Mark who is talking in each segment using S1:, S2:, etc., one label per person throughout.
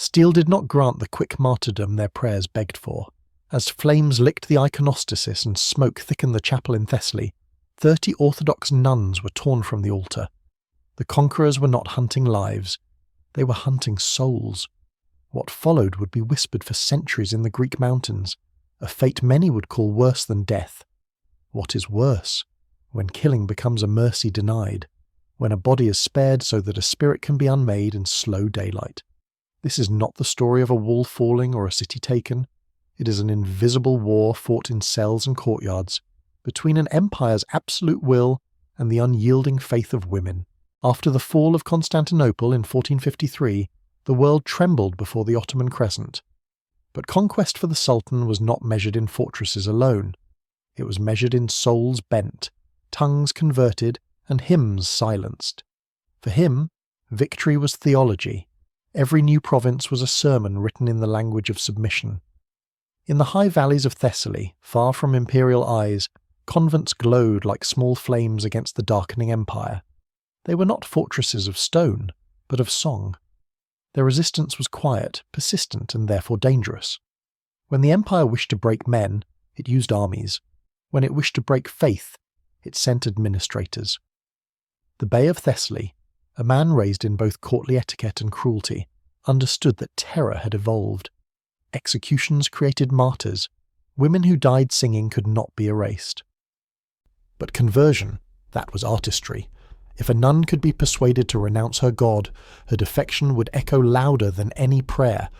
S1: Steel did not grant the quick martyrdom their prayers begged for. As flames licked the iconostasis and smoke thickened the chapel in Thessaly, 30 Orthodox nuns were torn from the altar. The conquerors were not hunting lives, they were hunting souls. What followed would be whispered for centuries in the Greek mountains, a fate many would call worse than death. What is worse? When killing becomes a mercy denied, when a body is spared so that a spirit can be unmade in slow daylight. This is not the story of a wall falling or a city taken. It is an invisible war fought in cells and courtyards, between an empire's absolute will and the unyielding faith of women. After the fall of Constantinople in 1453, the world trembled before the Ottoman crescent. But conquest for the Sultan was not measured in fortresses alone. It was measured in souls bent, tongues converted, and hymns silenced. For him, victory was theology. Every new province was a sermon written in the language of submission. In the high valleys of Thessaly, far from imperial eyes, convents glowed like small flames against the darkening empire. They were not fortresses of stone, but of song. Their resistance was quiet, persistent, and therefore dangerous. When the empire wished to break men, it used armies. When it wished to break faith, it sent administrators. The Bey of Thessaly, a man raised in both courtly etiquette and cruelty, understood that terror had evolved. Executions created martyrs. Women who died singing could not be erased. But conversion, that was artistry. If a nun could be persuaded to renounce her god, her defection would echo louder than any prayer.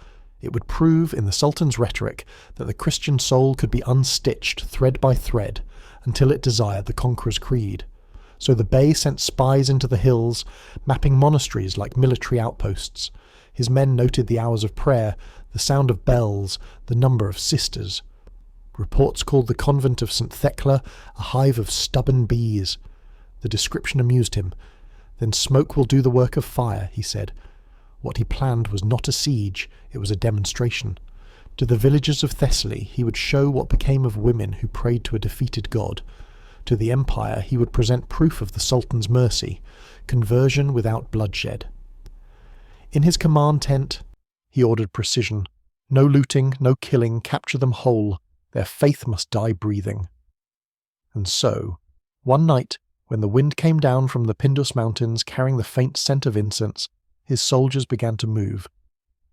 S1: It would prove, in the Sultan's rhetoric, that the Christian soul could be unstitched thread by thread until it desired the conqueror's creed. So the Bey sent spies into the hills, mapping monasteries like military outposts. His men noted the hours of prayer, the sound of bells, the number of sisters. Reports called the convent of St. Thecla a hive of stubborn bees. The description amused him. Then smoke will do the work of fire, he said. What he planned was not a siege, it was a demonstration. To the villagers of Thessaly he would show what became of women who prayed to a defeated god. To the empire he would present proof of the Sultan's mercy, conversion without bloodshed. In his command tent, he ordered precision. No looting, no killing, capture them whole. Their faith must die breathing. And so, one night, when the wind came down from the Pindus mountains carrying the faint scent of incense, his soldiers began to move.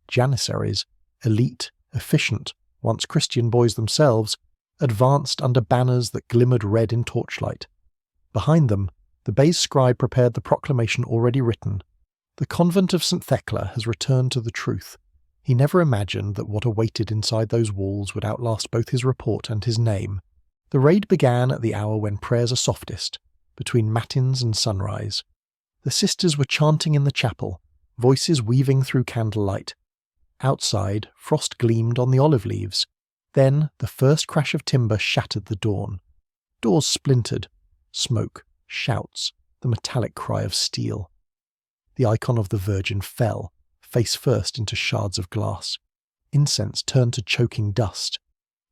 S1: Janissaries, elite, efficient, once Christian boys themselves, advanced under banners that glimmered red in torchlight. Behind them, the Bey's scribe prepared the proclamation already written. The convent of St. Thecla has returned to the truth. He never imagined that what awaited inside those walls would outlast both his report and his name. The raid began at the hour when prayers are softest, between matins and sunrise. The sisters were chanting in the chapel, voices weaving through candlelight. Outside, frost gleamed on the olive leaves. Then the first crash of timber shattered the dawn. Doors splintered. Smoke, shouts, the metallic cry of steel. The icon of the Virgin fell, face first, into shards of glass. Incense turned to choking dust.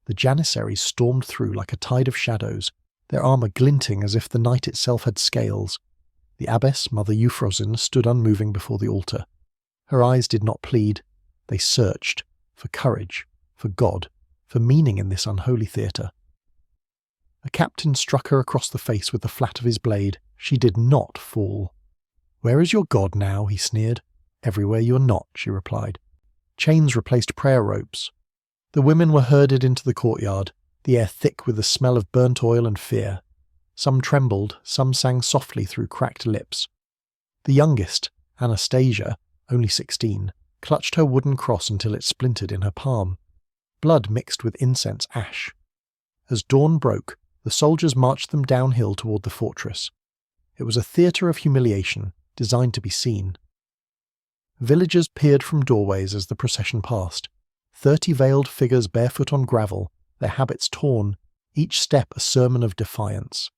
S1: The Janissaries stormed through like a tide of shadows, their armour glinting as if the night itself had scales. The abbess, Mother Euphrosyne, stood unmoving before the altar. Her eyes did not plead. They searched for courage, for God, for meaning in this unholy theatre. A captain struck her across the face with the flat of his blade. She did not fall. "Where is your God now?" he sneered. "Everywhere you are not," she replied. Chains replaced prayer ropes. The women were herded into the courtyard, the air thick with the smell of burnt oil and fear. Some trembled, some sang softly through cracked lips. The youngest, Anastasia, only 16, clutched her wooden cross until it splintered in her palm. Blood mixed with incense ash. As dawn broke, the soldiers marched them downhill toward the fortress. It was a theatre of humiliation, designed to be seen. Villagers peered from doorways as the procession passed. 30 veiled figures barefoot on gravel, their habits torn, each step a sermon of defiance.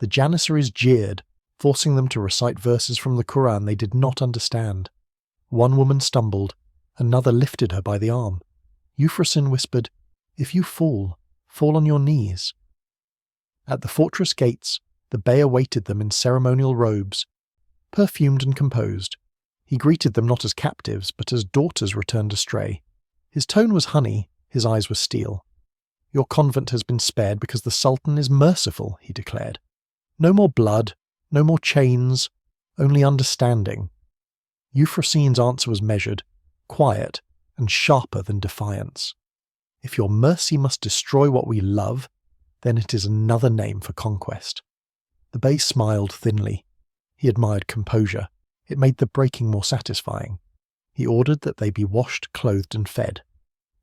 S1: The Janissaries jeered, forcing them to recite verses from the Quran they did not understand. One woman stumbled, another lifted her by the arm. Euphrosyne whispered, "If you fall, fall on your knees." At the fortress gates, the Bey awaited them in ceremonial robes, perfumed and composed. He greeted them not as captives, but as daughters returned astray. His tone was honey, his eyes were steel. "Your convent has been spared because the Sultan is merciful," he declared. "No more blood, no more chains, only understanding." Euphrosyne's answer was measured, quiet, and sharper than defiance. "If your mercy must destroy what we love, then it is another name for conquest." The Bey smiled thinly. He admired composure. It made the breaking more satisfying. He ordered that they be washed, clothed, and fed.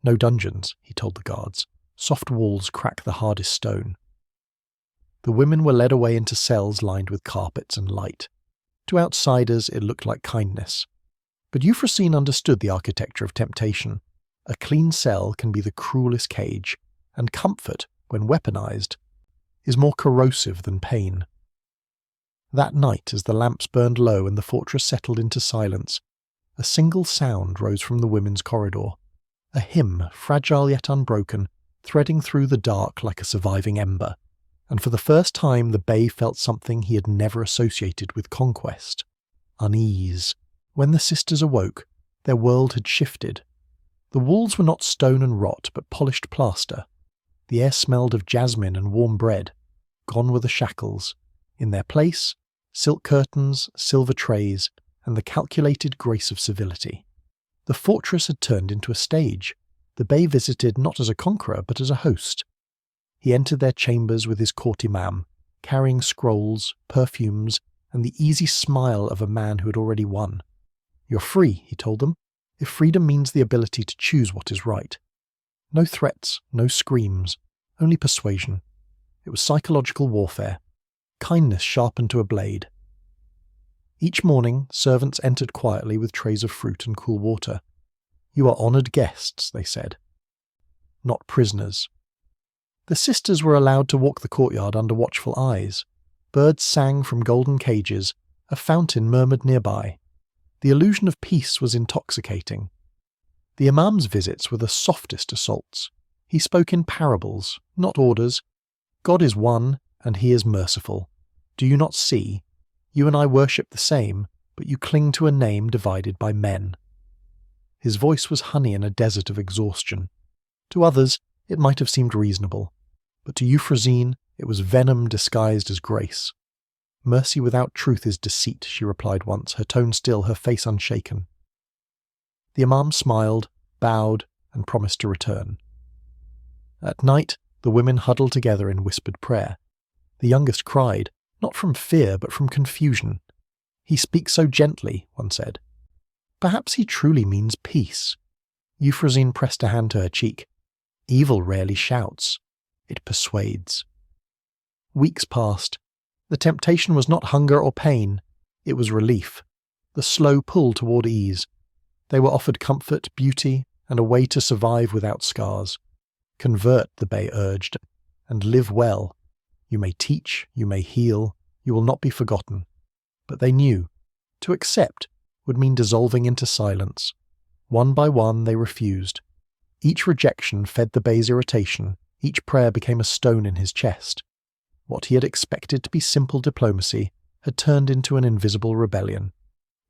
S1: "No dungeons," he told the guards. "Soft walls crack the hardest stone." The women were led away into cells lined with carpets and light. To outsiders it looked like kindness. But Euphrosyne understood the architecture of temptation. A clean cell can be the cruelest cage, and comfort, when weaponized, is more corrosive than pain. That night, as the lamps burned low and the fortress settled into silence, a single sound rose from the women's corridor. A hymn, fragile yet unbroken, threading through the dark like a surviving ember. And for the first time the Bey felt something he had never associated with conquest. Unease. When the sisters awoke, their world had shifted. The walls were not stone and rot, but polished plaster. The air smelled of jasmine and warm bread. Gone were the shackles. In their place, silk curtains, silver trays, and the calculated grace of civility. The fortress had turned into a stage. The Bey visited not as a conqueror, but as a host. He entered their chambers with his court imam, carrying scrolls, perfumes, and the easy smile of a man who had already won. "You're free," he told them, "if freedom means the ability to choose what is right." No threats, no screams, only persuasion. It was psychological warfare. Kindness sharpened to a blade. Each morning, servants entered quietly with trays of fruit and cool water. "You are honoured guests," they said. "Not prisoners." The sisters were allowed to walk the courtyard under watchful eyes. Birds sang from golden cages. A fountain murmured nearby. The illusion of peace was intoxicating. The imam's visits were the softest assaults. He spoke in parables, not orders. "God is one, and he is merciful. Do you not see? You and I worship the same, but you cling to a name divided by men." His voice was honey in a desert of exhaustion. To others, it might have seemed reasonable, but to Euphrosyne, it was venom disguised as grace. "Mercy without truth is deceit," she replied once, her tone still, her face unshaken. The imam smiled, bowed, and promised to return. At night, the women huddled together in whispered prayer. The youngest cried, not from fear, but from confusion. "He speaks so gently," one said. "Perhaps he truly means peace." Euphrosyne pressed a hand to her cheek. "Evil rarely shouts. It persuades." Weeks passed. The temptation was not hunger or pain. It was relief. The slow pull toward ease. They were offered comfort, beauty, and a way to survive without scars. "Convert," the Bey urged, "and live well. You may teach, you may heal, you will not be forgotten." But they knew. To accept would mean dissolving into silence. One by one they refused. Each rejection fed the Bey's irritation. Each prayer became a stone in his chest. What he had expected to be simple diplomacy had turned into an invisible rebellion.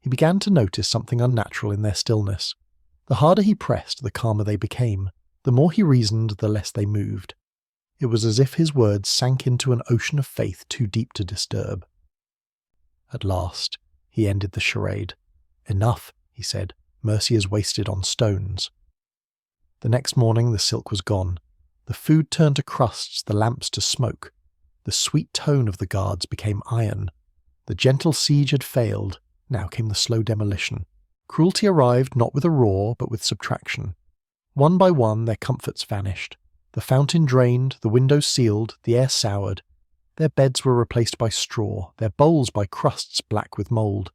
S1: He began to notice something unnatural in their stillness. The harder he pressed, the calmer they became. The more he reasoned, the less they moved. It was as if his words sank into an ocean of faith too deep to disturb. At last, he ended the charade. "Enough," he said. "Mercy is wasted on stones." The next morning the silk was gone. The food turned to crusts, the lamps to smoke. The sweet tone of the guards became iron. The gentle siege had failed. Now came the slow demolition. Cruelty arrived not with a roar, but with subtraction. One by one their comforts vanished. The fountain drained, the windows sealed, the air soured. Their beds were replaced by straw, their bowls by crusts black with mould.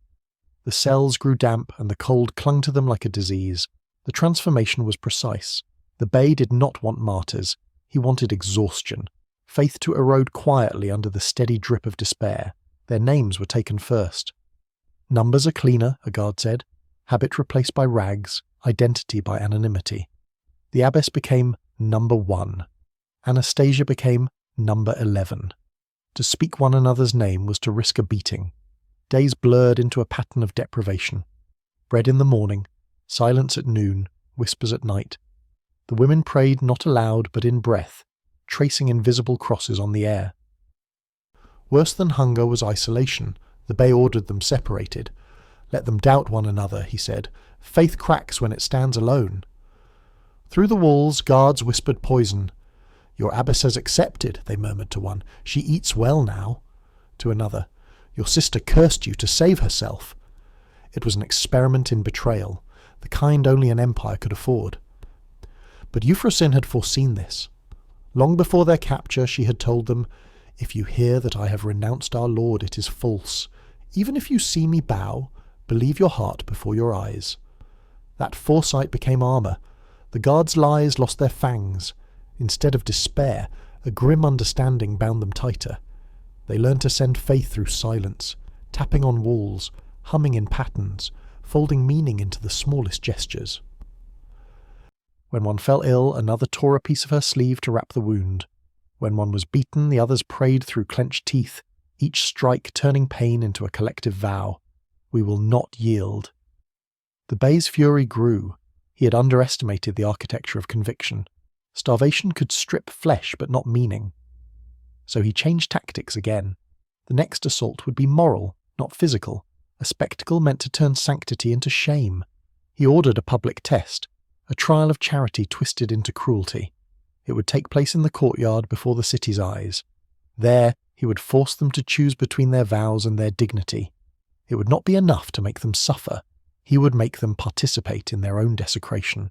S1: The cells grew damp, and the cold clung to them like a disease. The transformation was precise. The Bey did not want martyrs. He wanted exhaustion. Faith to erode quietly under the steady drip of despair. Their names were taken first. "Numbers are cleaner," a guard said. "Habit replaced by rags, identity by anonymity." The abbess became number 1. Anastasia became number 11. To speak one another's name was to risk a beating. Days blurred into a pattern of deprivation. Bread in the morning, silence at noon, whispers at night. The women prayed not aloud but in breath, tracing invisible crosses on the air. Worse than hunger was isolation. The Bey ordered them separated. Let them doubt one another, he said. Faith cracks when it stands alone. Through the walls, guards whispered poison. Your abbess has accepted, they murmured to one. She eats well now. To another, your sister cursed you to save herself. It was an experiment in betrayal, the kind only an empire could afford. But Euphrosyne had foreseen this. Long before their capture, she had told them, If you hear that I have renounced our Lord, it is false. Even if you see me bow, believe your heart before your eyes. That foresight became armour. The guards' lies lost their fangs. Instead of despair, a grim understanding bound them tighter. They learned to send faith through silence, tapping on walls, humming in patterns, folding meaning into the smallest gestures. When one fell ill, another tore a piece of her sleeve to wrap the wound. When one was beaten, the others prayed through clenched teeth, each strike turning pain into a collective vow. We will not yield. The Bey's fury grew. He had underestimated the architecture of conviction. Starvation could strip flesh but not meaning. So he changed tactics again. The next assault would be moral, not physical, a spectacle meant to turn sanctity into shame. He ordered a public test, a trial of charity twisted into cruelty. It would take place in the courtyard before the city's eyes. There, he would force them to choose between their vows and their dignity. It would not be enough to make them suffer. He would make them participate in their own desecration.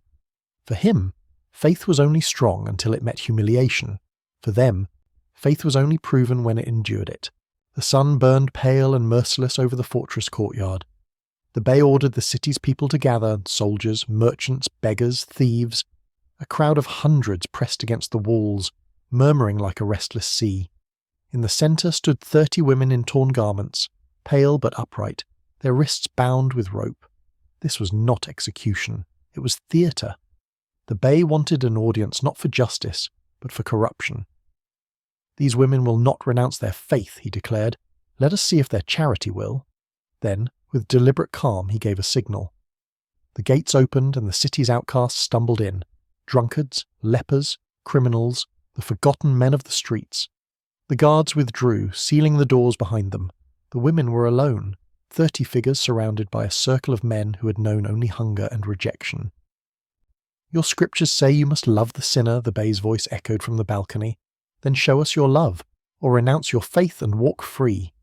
S1: For him, faith was only strong until it met humiliation. For them, faith was only proven when it endured it. The sun burned pale and merciless over the fortress courtyard. The Bey ordered the city's people to gather, soldiers, merchants, beggars, thieves. A crowd of hundreds pressed against the walls, murmuring like a restless sea. In the centre stood 30 women in torn garments, pale but upright, their wrists bound with rope. This was not execution. It was theatre. The Bey wanted an audience not for justice, but for corruption. These women will not renounce their faith, he declared. Let us see if their charity will. Then, with deliberate calm, he gave a signal. The gates opened and the city's outcasts stumbled in. Drunkards, lepers, criminals, the forgotten men of the streets. The guards withdrew, sealing the doors behind them. The women were alone, 30 figures surrounded by a circle of men who had known only hunger and rejection. Your scriptures say you must love the sinner, the Bey's voice echoed from the balcony. Then show us your love, or renounce your faith and walk free.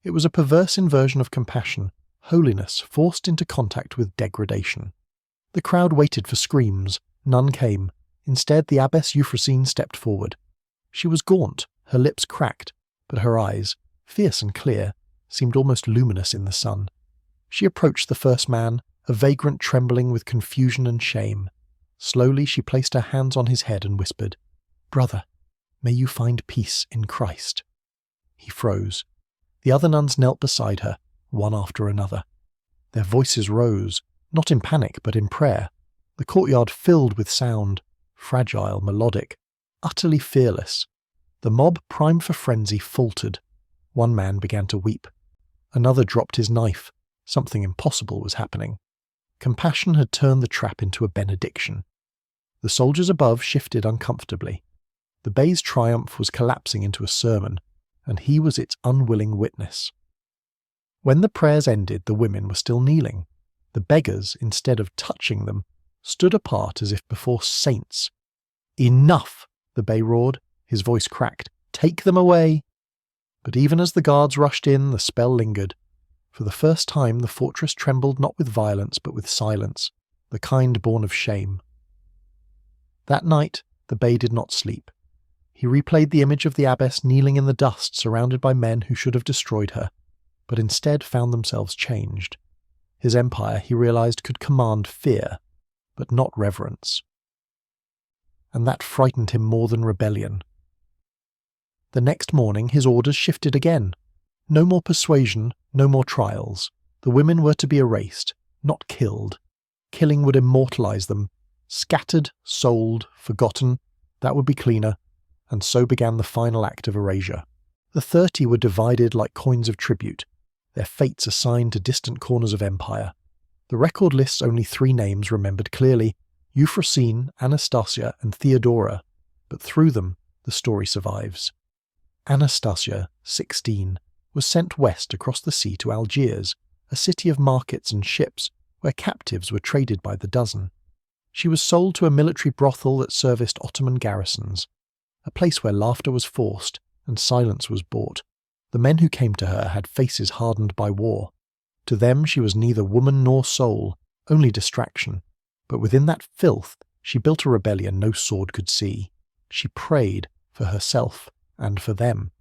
S1: It was a perverse inversion of compassion, holiness forced into contact with degradation. The crowd waited for screams. None came. Instead, the abbess Euphrosyne stepped forward. She was gaunt, her lips cracked, but her eyes, fierce and clear, seemed almost luminous in the sun. She approached the first man, a vagrant trembling with confusion and shame. Slowly she placed her hands on his head and whispered, "Brother, may you find peace in Christ." He froze. The other nuns knelt beside her, one after another. Their voices rose, not in panic but in prayer. The courtyard filled with sound, fragile, melodic, utterly fearless. The mob, primed for frenzy, faltered. One man began to weep. Another dropped his knife. Something impossible was happening. Compassion had turned the trap into a benediction. The soldiers above shifted uncomfortably. The Bey's triumph was collapsing into a sermon, and he was its unwilling witness. When the prayers ended, the women were still kneeling. The beggars, instead of touching them, stood apart as if before saints. "Enough!" the Bey roared. His voice cracked. "Take them away!" But even as the guards rushed in, the spell lingered. For the first time, the fortress trembled not with violence but with silence, the kind born of shame. That night, the Bey did not sleep. He replayed the image of the abbess kneeling in the dust surrounded by men who should have destroyed her, but instead found themselves changed. His empire, he realized, could command fear, but not reverence. And that frightened him more than rebellion. The next morning his orders shifted again. No more persuasion, no more trials. The women were to be erased, not killed. Killing would immortalize them. Scattered, sold, forgotten, that would be cleaner. And so began the final act of erasure. The 30 were divided like coins of tribute, their fates assigned to distant corners of empire. The record lists only 3 names remembered clearly: Euphrosyne, Anastasia, and Theodora, but through them the story survives. Anastasia, 16, was sent west across the sea to Algiers, a city of markets and ships where captives were traded by the dozen. She was sold to a military brothel that serviced Ottoman garrisons, a place where laughter was forced and silence was bought. The men who came to her had faces hardened by war. To them she was neither woman nor soul, only distraction. But within that filth she built a rebellion no sword could see. She prayed for herself and for them.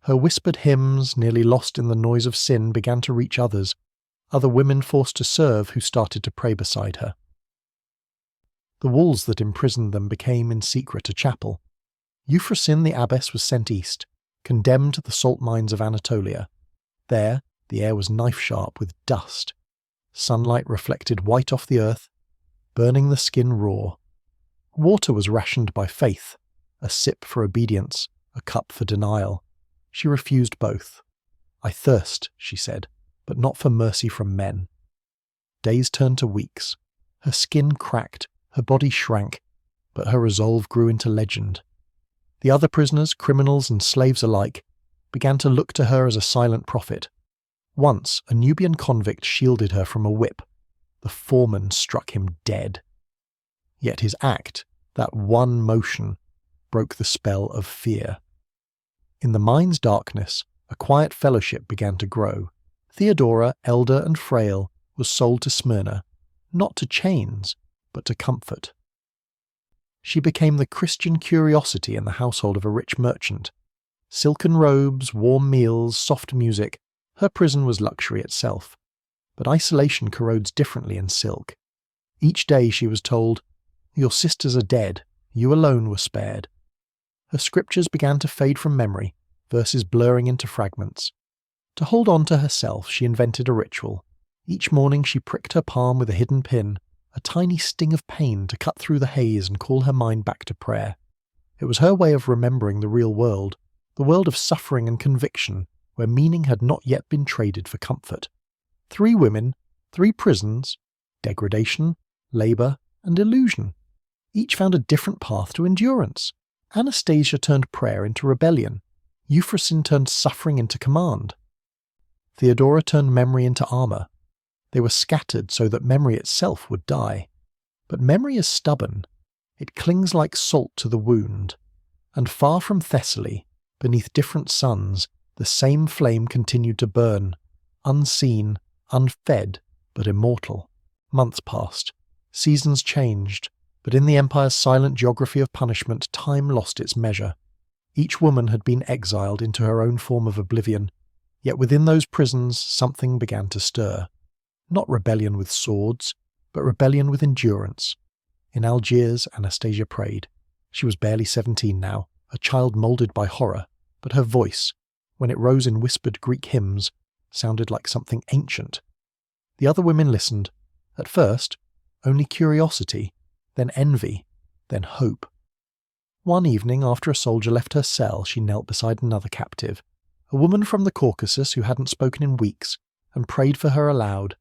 S1: Her whispered hymns, nearly lost in the noise of sin, began to reach others, other women forced to serve who started to pray beside her. The walls that imprisoned them became in secret a chapel. Euphrosyne the abbess was sent east, condemned to the salt mines of Anatolia. There, the air was knife-sharp with dust. Sunlight reflected white off the earth, burning the skin raw. Water was rationed by faith, a sip for obedience, a cup for denial. She refused both. "I thirst," she said, "but not for mercy from men." Days turned to weeks. Her skin cracked, her body shrank, but her resolve grew into legend. The other prisoners, criminals and slaves alike, began to look to her as a silent prophet. Once, a Nubian convict shielded her from a whip. The foreman struck him dead. Yet his act, that one motion, broke the spell of fear. In the mine's darkness, a quiet fellowship began to grow. Theodora, elder and frail, was sold to Smyrna, not to chains, but to comfort. She became the Christian curiosity in the household of a rich merchant. Silken robes, warm meals, soft music, her prison was luxury itself. But isolation corrodes differently in silk. Each day she was told, "Your sisters are dead, you alone were spared." Her scriptures began to fade from memory, verses blurring into fragments. To hold on to herself, she invented a ritual. Each morning she pricked her palm with a hidden pin, a tiny sting of pain to cut through the haze and call her mind back to prayer. It was her way of remembering the real world, the world of suffering and conviction, where meaning had not yet been traded for comfort. 3 women, 3 prisons, degradation, labour, and illusion. Each found a different path to endurance. Anastasia turned prayer into rebellion. Euphrosyne turned suffering into command. Theodora turned memory into armour. They were scattered so that memory itself would die. But memory is stubborn. It clings like salt to the wound. And far from Thessaly, beneath different suns, the same flame continued to burn, unseen, unfed, but immortal. Months passed. Seasons changed. But in the Empire's silent geography of punishment, time lost its measure. Each woman had been exiled into her own form of oblivion, yet within those prisons something began to stir. Not rebellion with swords, but rebellion with endurance. In Algiers, Anastasia prayed. She was barely 17 now, a child moulded by horror, but her voice, when it rose in whispered Greek hymns, sounded like something ancient. The other women listened. At first, only curiosity, then envy, then hope. One evening, after a soldier left her cell, she knelt beside another captive, a woman from the Caucasus who hadn't spoken in weeks, and prayed for her aloud.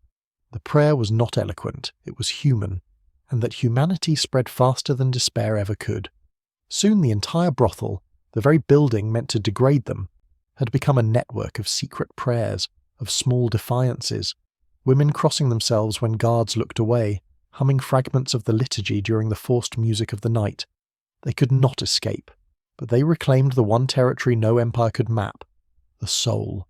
S1: The prayer was not eloquent, it was human, and that humanity spread faster than despair ever could. Soon the entire brothel, the very building meant to degrade them, had become a network of secret prayers, of small defiances, women crossing themselves when guards looked away, humming fragments of the liturgy during the forced music of the night. They could not escape, but they reclaimed the one territory no empire could map, the soul.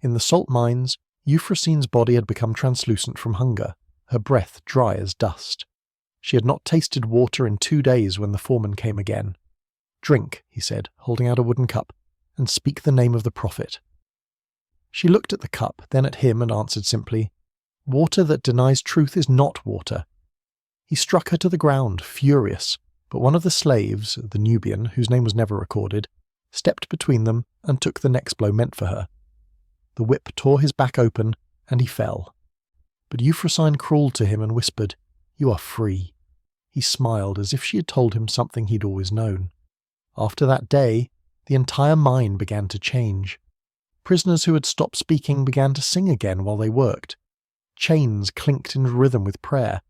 S1: In the salt mines, Euphrosyne's body had become translucent from hunger, her breath dry as dust. She had not tasted water in 2 days when the foreman came again. "Drink," he said, holding out a wooden cup, "and speak the name of the prophet." She looked at the cup, then at him, and answered simply, "Water that denies truth is not water." He struck her to the ground, furious, but one of the slaves, the Nubian, whose name was never recorded, stepped between them and took the next blow meant for her. The whip tore his back open, and he fell. But Euphrosyne crawled to him and whispered, "You are free." He smiled as if she had told him something he'd always known. After that day, the entire mine began to change. Prisoners who had stopped speaking began to sing again while they worked. Chains clinked in rhythm with prayer.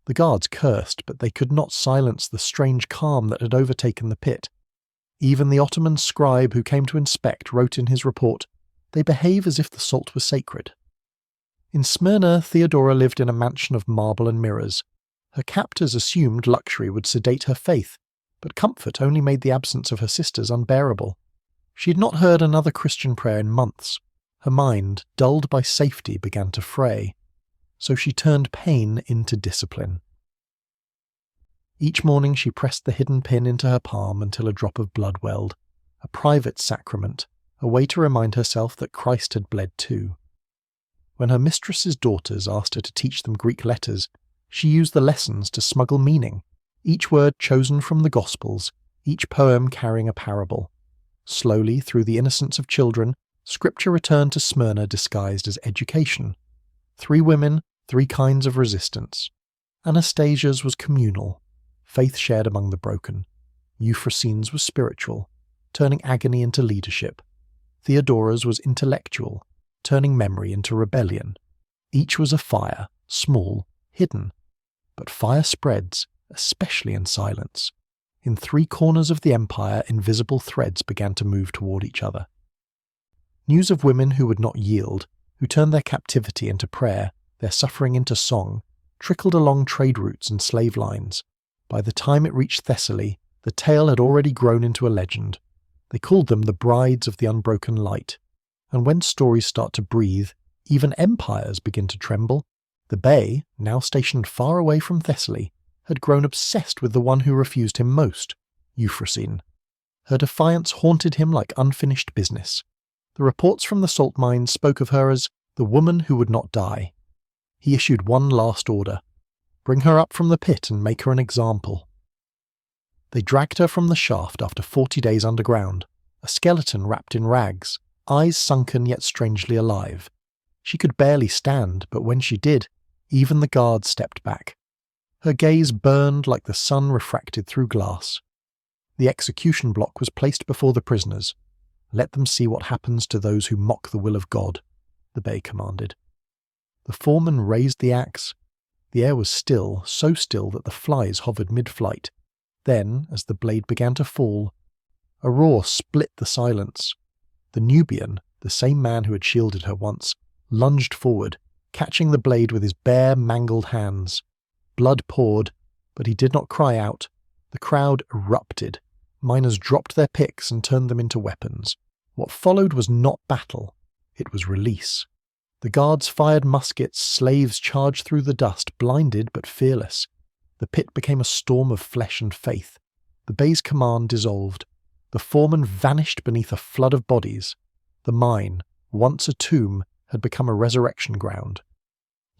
S1: The guards cursed, but they could not silence the strange calm that had overtaken the pit. Even the Ottoman scribe who came to inspect wrote in his report, "They behave as if the salt was sacred." In Smyrna, Theodora lived in a mansion of marble and mirrors. Her captors assumed luxury would sedate her faith, but comfort only made the absence of her sisters unbearable. She had not heard another Christian prayer in months. Her mind, dulled by safety, began to fray. So she turned pain into discipline. Each morning she pressed the hidden pin into her palm until a drop of blood welled, a private sacrament, a way to remind herself that Christ had bled too. When her mistress's daughters asked her to teach them Greek letters, she used the lessons to smuggle meaning, each word chosen from the Gospels, each poem carrying a parable. Slowly, through the innocence of children, Scripture returned to Smyrna disguised as education. 3 women, 3 kinds of resistance. Anastasia's was communal, faith shared among the broken. Euphrosine's was spiritual, turning agony into leadership. Theodora's was intellectual, turning memory into rebellion. Each was a fire, small, hidden. But fire spreads, especially in silence. In 3 corners of the empire, invisible threads began to move toward each other. News of women who would not yield, who turned their captivity into prayer, their suffering into song, trickled along trade routes and slave lines. By the time it reached Thessaly, the tale had already grown into a legend. They called them the brides of the unbroken light. And when stories start to breathe, even empires begin to tremble. The Bey, now stationed far away from Thessaly, had grown obsessed with the one who refused him most, Euphrosine. Her defiance haunted him like unfinished business. The reports from the salt mines spoke of her as the woman who would not die. He issued one last order. Bring her up from the pit and make her an example. They dragged her from the shaft after 40 days underground, a skeleton wrapped in rags, eyes sunken yet strangely alive. She could barely stand, but when she did, even the guards stepped back. Her gaze burned like the sun refracted through glass. The execution block was placed before the prisoners. Let them see what happens to those who mock the will of God, the Bey commanded. The foreman raised the axe. The air was still, so still that the flies hovered mid-flight. Then, as the blade began to fall, a roar split the silence. The Nubian, the same man who had shielded her once, lunged forward, catching the blade with his bare, mangled hands. Blood poured, but he did not cry out. The crowd erupted. Miners dropped their picks and turned them into weapons. What followed was not battle, it was release. The guards fired muskets, slaves charged through the dust, blinded but fearless. The pit became a storm of flesh and faith. The Bey's command dissolved. The foreman vanished beneath a flood of bodies. The mine, once a tomb, had become a resurrection ground.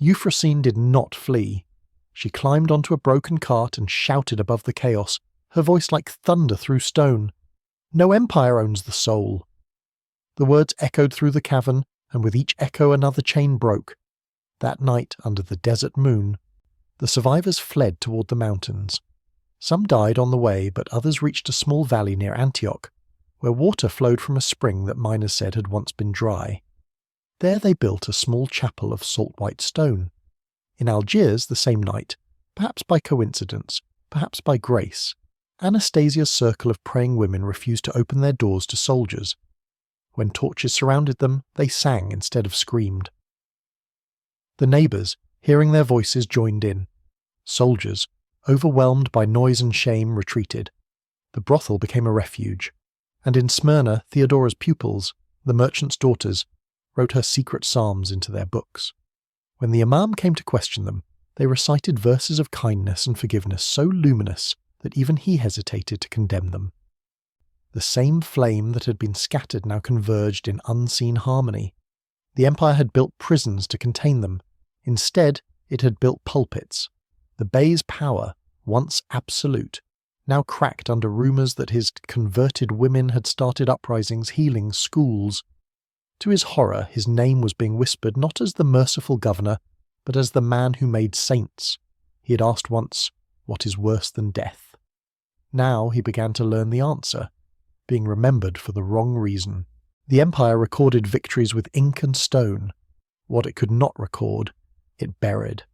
S1: Euphrosine did not flee. She climbed onto a broken cart and shouted above the chaos, her voice like thunder through stone. No empire owns the soul. The words echoed through the cavern, and with each echo another chain broke. That night, under the desert moon, the survivors fled toward the mountains. Some died on the way, but others reached a small valley near Antioch, where water flowed from a spring that miners said had once been dry. There they built a small chapel of salt-white stone. In Algiers the same night, perhaps by coincidence, perhaps by grace, Anastasia's circle of praying women refused to open their doors to soldiers. When torches surrounded them, they sang instead of screamed. The neighbours, hearing their voices, joined in. Soldiers, overwhelmed by noise and shame, retreated. The brothel became a refuge, and in Smyrna Theodora's pupils, the merchants' daughters, wrote her secret psalms into their books. When the imam came to question them, they recited verses of kindness and forgiveness so luminous that even he hesitated to condemn them. The same flame that had been scattered now converged in unseen harmony. The empire had built prisons to contain them. Instead, it had built pulpits. The Bey's power, once absolute, now cracked under rumours that his converted women had started uprisings, healing schools. To his horror, his name was being whispered not as the merciful governor, but as the man who made saints. He had asked once, "What is worse than death?" Now he began to learn the answer, being remembered for the wrong reason. The empire recorded victories with ink and stone. What it could not record, it buried.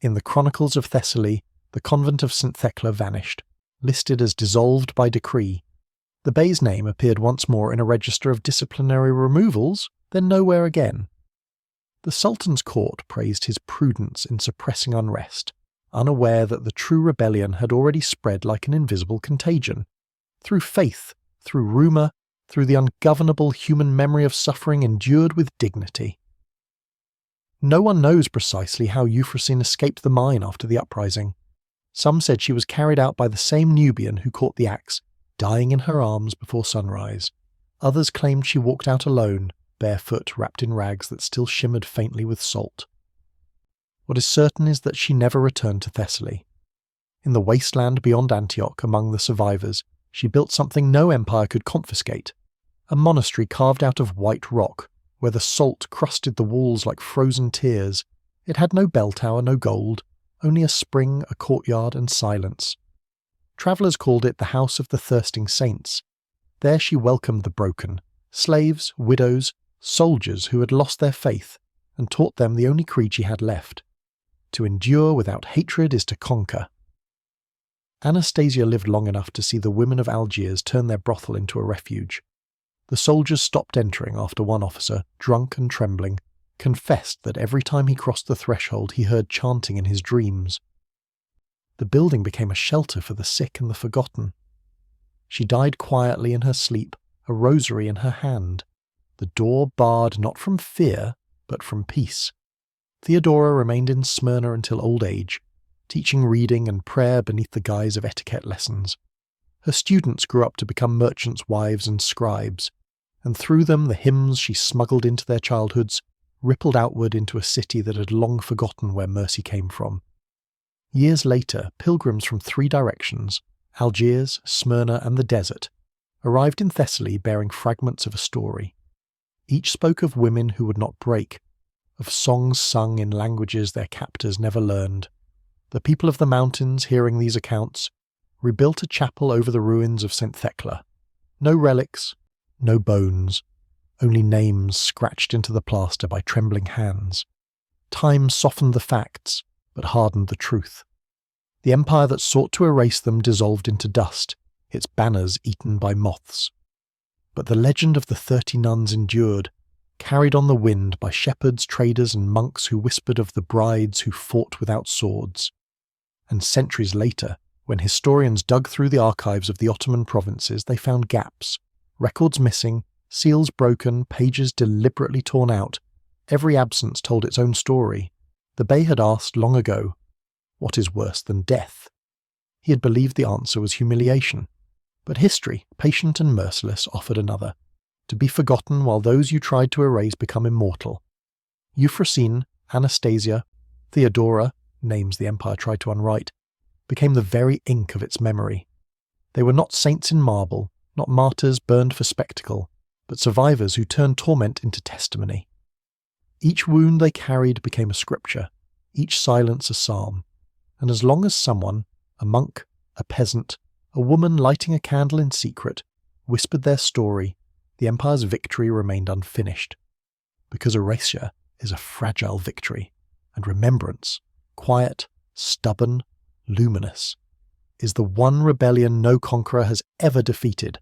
S1: In the Chronicles of Thessaly, the convent of St. Thecla vanished, listed as dissolved by decree. The Bey's name appeared once more in a register of disciplinary removals, then nowhere again. The Sultan's court praised his prudence in suppressing unrest, unaware that the true rebellion had already spread like an invisible contagion. Through faith, through rumour, through the ungovernable human memory of suffering endured with dignity. No one knows precisely how Euphrosyne escaped the mine after the uprising. Some said she was carried out by the same Nubian who caught the axe, dying in her arms before sunrise. Others claimed she walked out alone, barefoot, wrapped in rags that still shimmered faintly with salt. What is certain is that she never returned to Thessaly. In the wasteland beyond Antioch, among the survivors, she built something no empire could confiscate, a monastery carved out of white rock, where the salt crusted the walls like frozen tears. It had no bell tower, no gold, only a spring, a courtyard, and silence. Travellers called it the House of the Thirsting Saints. There she welcomed the broken, slaves, widows, soldiers who had lost their faith, and taught them the only creed she had left. To endure without hatred is to conquer. Anastasia lived long enough to see the women of Algiers turn their brothel into a refuge. The soldiers stopped entering after one officer, drunk and trembling, confessed that every time he crossed the threshold he heard chanting in his dreams. The building became a shelter for the sick and the forgotten. She died quietly in her sleep, a rosary in her hand, the door barred not from fear, but from peace. Theodora remained in Smyrna until old age, teaching reading and prayer beneath the guise of etiquette lessons. Her students grew up to become merchants' wives and scribes, and through them the hymns she smuggled into their childhoods rippled outward into a city that had long forgotten where mercy came from. Years later, pilgrims from 3 directions, Algiers, Smyrna, and the desert, arrived in Thessaly bearing fragments of a story. Each spoke of women who would not break, of songs sung in languages their captors never learned. The people of the mountains, hearing these accounts, rebuilt a chapel over the ruins of St. Thecla. No relics, no bones, only names scratched into the plaster by trembling hands. Time softened the facts, but hardened the truth. The empire that sought to erase them dissolved into dust, its banners eaten by moths. But the legend of the 30 nuns endured, carried on the wind by shepherds, traders, and monks who whispered of the brides who fought without swords. And centuries later, when historians dug through the archives of the Ottoman provinces, they found gaps, records missing, seals broken, pages deliberately torn out. Every absence told its own story. The Bey had asked long ago, "What is worse than death?" He had believed the answer was humiliation. But history, patient and merciless, offered another, to be forgotten while those you tried to erase become immortal. Euphrosyne, Anastasia, Theodora, names the empire tried to unwrite, became the very ink of its memory. They were not saints in marble, not martyrs burned for spectacle, but survivors who turned torment into testimony. Each wound they carried became a scripture, each silence a psalm, and as long as someone, a monk, a peasant, a woman lighting a candle in secret, whispered their story, the empire's victory remained unfinished. Because erasure is a fragile victory, and remembrance, quiet, stubborn, luminous, is the one rebellion no conqueror has ever defeated.